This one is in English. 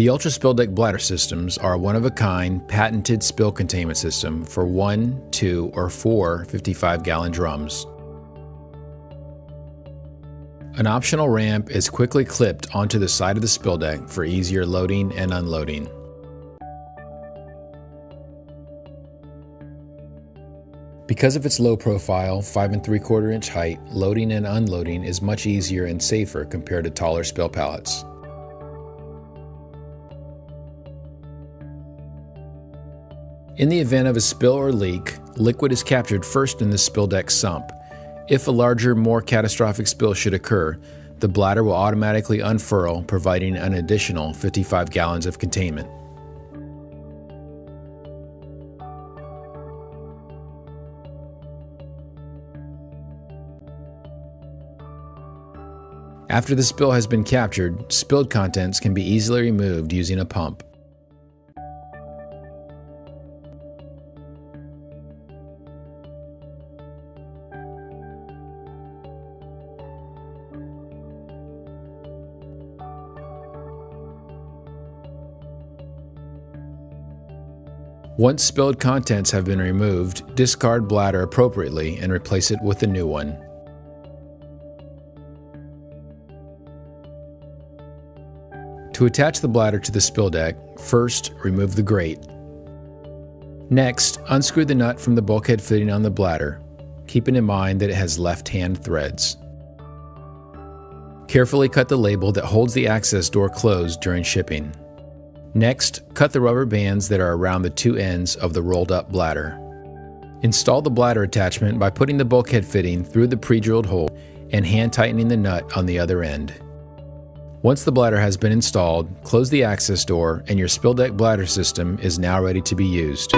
The Ultra Spill Deck bladder systems are a one-of-a-kind, patented spill containment system for 1, 2, or 4 55-gallon drums. An optional ramp is quickly clipped onto the side of the spill deck for easier loading and unloading. Because of its low profile, 5 3/4 inch height, loading and unloading is much easier and safer compared to taller spill pallets. In the event of a spill or leak, liquid is captured first in the spill deck sump. If a larger, more catastrophic spill should occur, the bladder will automatically unfurl, providing an additional 55 gallons of containment. After the spill has been captured, spilled contents can be easily removed using a pump. Once spilled contents have been removed, discard bladder appropriately and replace it with a new one. To attach the bladder to the spill deck, first remove the grate. Next, unscrew the nut from the bulkhead fitting on the bladder, keeping in mind that it has left-hand threads. Carefully cut the label that holds the access door closed during shipping. Next, cut the rubber bands that are around the two ends of the rolled-up bladder. Install the bladder attachment by putting the bulkhead fitting through the pre-drilled hole and hand-tightening the nut on the other end. Once the bladder has been installed, close the access door and your spill deck bladder system is now ready to be used.